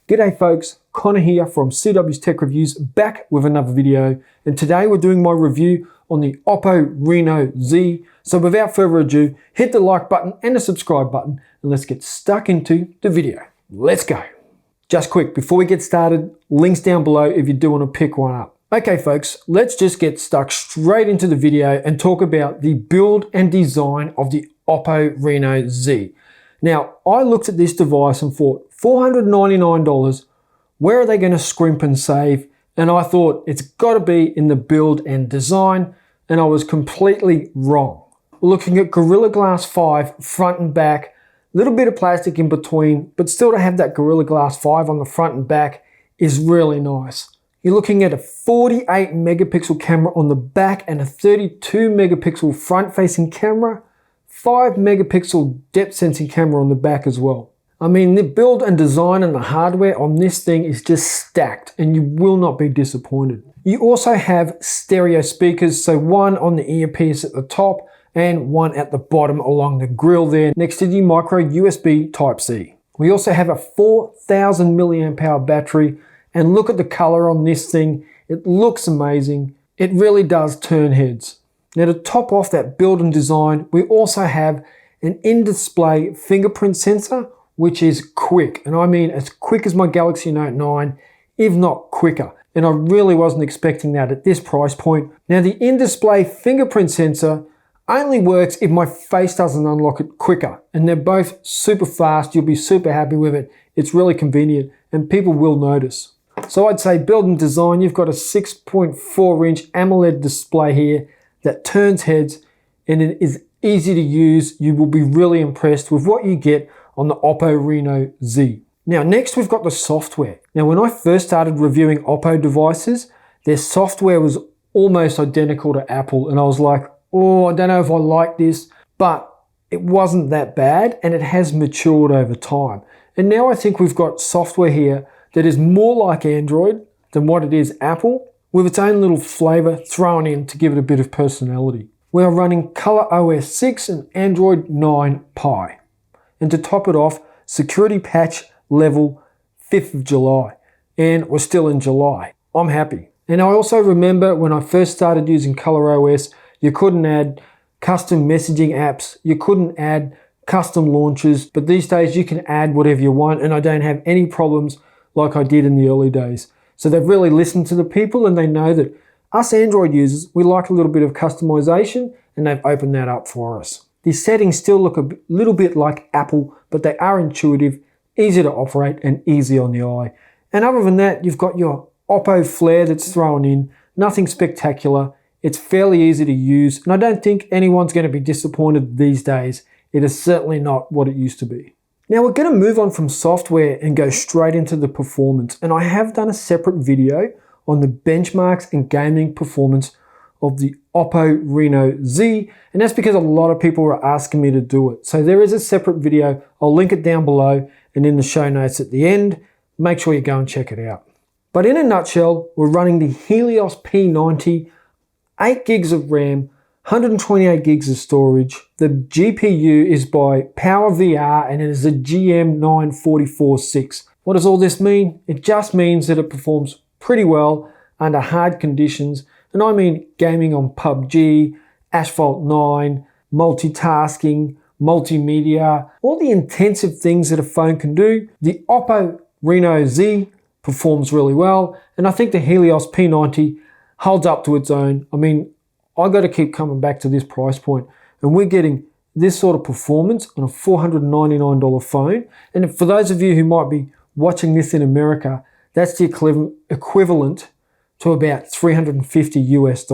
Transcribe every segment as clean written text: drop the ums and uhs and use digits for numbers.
G'day folks, Connor here from CW's Tech Reviews, back with another video, and today we're doing my review on the Oppo Reno Z. So without further ado, hit the like button and the subscribe button and let's get stuck into the video. Let's go. Just quick, before we get started, links down below if you do want to pick one up. Okay folks, let's just get stuck straight into the video and talk about the build and design of the Oppo Reno Z. Now, I looked at this device and thought, $499, where are they going to scrimp and save? And I thought it's got to be in the build and design, and I was completely wrong. Looking at Gorilla Glass 5 front and back, a little bit of plastic in between, but still to have that Gorilla Glass 5 on the front and back is really nice. You're looking at a 48 megapixel camera on the back and a 32 megapixel front facing camera, 5 megapixel depth sensing camera on the back as well. I mean, the build and design and the hardware on this thing is just stacked and you will not be disappointed. You also have stereo speakers, so one on the earpiece at the top and one at the bottom along the grill there next to the micro USB Type-C. We also have a 4000 milliamp hour battery, and look at the color on this thing. It looks amazing. It really does turn heads. Now to top off that build and design, we also have an in-display fingerprint sensor, which is quick. And I mean as quick as my Galaxy Note 9, if not quicker. And I really wasn't expecting that at this price point. Now the in-display fingerprint sensor only works if my face doesn't unlock it quicker. And they're both super fast. You'll be super happy with it. It's really convenient and people will notice. So I'd say build and design, you've got a 6.4 inch AMOLED display here that turns heads and it is easy to use. You will be really impressed with what you get on the Oppo Reno Z. Now next we've got the software. Now when I first started reviewing Oppo devices, their software was almost identical to Apple and I was like, oh, I don't know if I like this, but it wasn't that bad and it has matured over time. And now I think we've got software here that is more like Android than what it is Apple, with its own little flavor thrown in to give it a bit of personality. We are running ColorOS 6 and Android 9 Pie. And to top it off, security patch level 5th of July. And we're still in July. I'm happy. And I also remember when I first started using ColorOS, you couldn't add custom messaging apps, you couldn't add custom launchers, but these days you can add whatever you want and I don't have any problems like I did in the early days. So they've really listened to the people and they know that us Android users, we like a little bit of customization and they've opened that up for us. The settings still look a little bit like Apple, but they are intuitive, easy to operate and easy on the eye. And other than that, you've got your Oppo flair that's thrown in, nothing spectacular. It's fairly easy to use and I don't think anyone's going to be disappointed these days. It is certainly not what it used to be. Now we're going to move on from software and go straight into the performance, and I have done a separate video on the benchmarks and gaming performance of the Oppo Reno Z, and that's because a lot of people were asking me to do it. So there is a separate video, I'll link it down below and in the show notes at the end. Make sure you go and check it out. But in a nutshell, we're running the Helios P90, 8 gigs of RAM, 128 gigs of storage. The GPU is by PowerVR and it is a GM944-6. What does all this mean? It just means that it performs pretty well under hard conditions. And I mean gaming on PUBG, Asphalt 9, multitasking, multimedia, all the intensive things that a phone can do. The Oppo Reno Z performs really well. And I think the Helios P90 holds up to its own. I mean, I got to keep coming back to this price point, and we're getting this sort of performance on a $499 phone. And for those of you who might be watching this in America, that's the equivalent to about $350 US.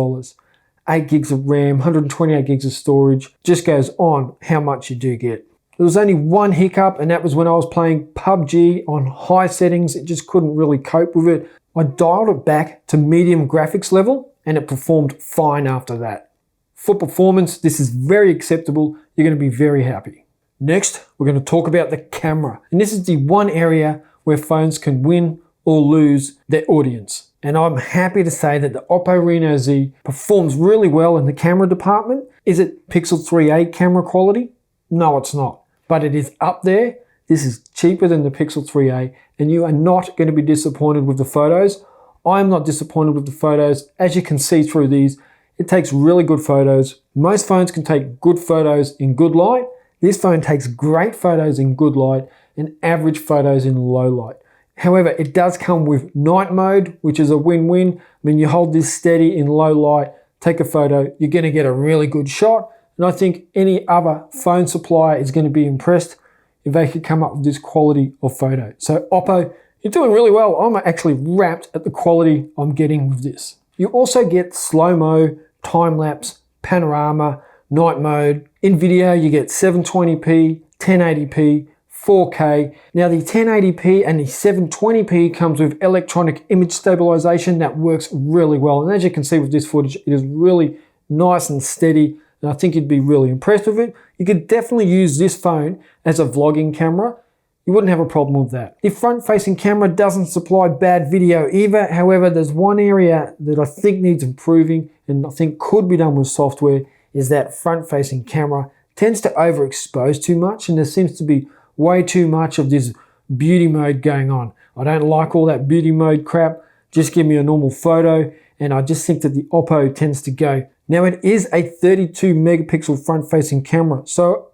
8 gigs of RAM, 128 gigs of storage, just goes on how much you do get. There was only one hiccup, and that was when I was playing PUBG on high settings. It just couldn't really cope with it. I dialed it back to medium graphics level, and it performed fine after that. For performance, this is very acceptable. You're going to be very happy. Next, we're going to talk about the camera. And this is the one area where phones can win or lose their audience. And I'm happy to say that the Oppo Reno Z performs really well in the camera department. Is it Pixel 3a camera quality? No, it's not. But it is up there This is cheaper than the Pixel 3a, and you are not going to be disappointed with the photos. I'm not disappointed with the photos. As you can see through these, it takes really good photos. Most phones can take good photos in good light. This phone takes great photos in good light and average photos in low light. However, it does come with night mode, which is a win-win. When you hold this steady in low light, take a photo, you're going to get a really good shot. And I think any other phone supplier is going to be impressed if they could come up with this quality of photo. So Oppo, you're doing really well. I'm actually rapt at the quality I'm getting with this. You also get slow-mo, time-lapse, panorama, night mode. In video, you get 720p, 1080p, 4K. Now the 1080p and the 720p comes with electronic image stabilization that works really well. And as you can see with this footage, it is really nice and steady. And I think you'd be really impressed with it. You could definitely use this phone as a vlogging camera. You wouldn't have a problem with that. The front-facing camera doesn't supply bad video either. However, there's one area that I think needs improving and I think could be done with software, is that front-facing camera tends to overexpose too much, and there seems to be way too much of this beauty mode going on. I don't like all that beauty mode crap. Just give me a normal photo, and I just think that the Oppo tends to go. Now it is a 32 megapixel front-facing camera, so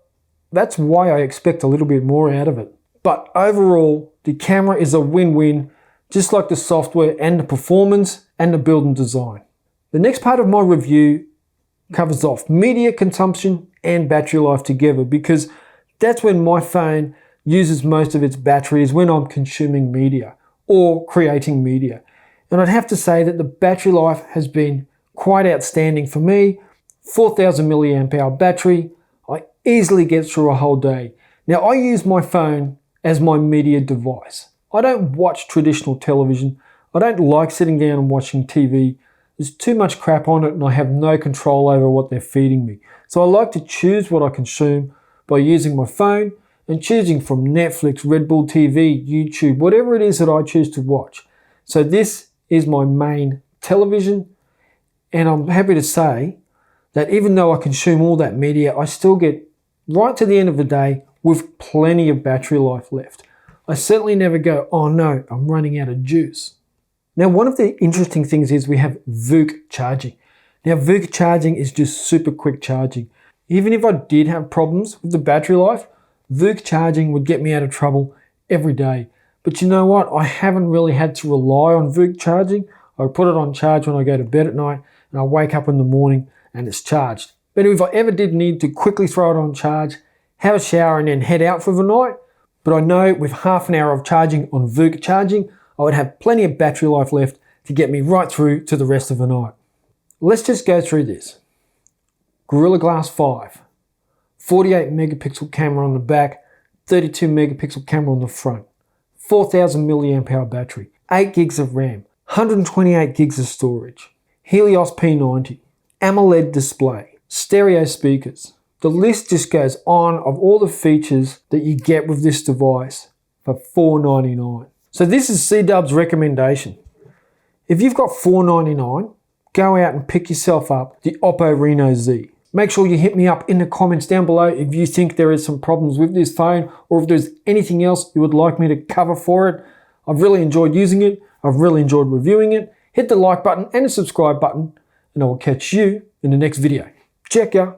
that's why I expect a little bit more out of it. But overall, the camera is a win-win, just like the software and the performance and the build and design. The next part of my review covers off media consumption and battery life together, because that's when my phone uses most of its battery, is when I'm consuming media or creating media. And I'd have to say that the battery life has been quite outstanding for me. 4,000 milliamp hour battery, I easily get through a whole day. Now I use my phone as my media device. I don't watch traditional television. I don't like sitting down and watching TV. There's too much crap on it and I have no control over what they're feeding me. So I like to choose what I consume by using my phone and choosing from Netflix, Red Bull TV, YouTube, whatever it is that I choose to watch. So this is my main television, and I'm happy to say that even though I consume all that media, I still get right to the end of the day with plenty of battery life left. I certainly never go, oh no, I'm running out of juice. Now, one of the interesting things is we have VOOC charging. Now, VOOC charging is just super quick charging. Even if I did have problems with the battery life, VOOC charging would get me out of trouble every day. But you know what? I haven't really had to rely on VOOC charging. I put it on charge when I go to bed at night, and I wake up in the morning and it's charged. But if I ever did need to quickly throw it on charge, have a shower and then head out for the night, but I know with half an hour of charging on VOOC charging, I would have plenty of battery life left to get me right through to the rest of the night. Let's just go through this. Gorilla Glass 5, 48 megapixel camera on the back, 32 megapixel camera on the front, 4,000 milliamp hour battery, 8 gigs of RAM, 128 gigs of storage, Helios P90, AMOLED display, stereo speakers. The list just goes on of all the features that you get with this device for $499. So this is C-Dub's recommendation. If you've got $499, go out and pick yourself up the Oppo Reno Z. Make sure you hit me up in the comments down below if you think there is some problems with this phone, or if there's anything else you would like me to cover for it. I've really enjoyed using it. I've really enjoyed reviewing it. Hit the like button and the subscribe button, and I will catch you in the next video. Check ya.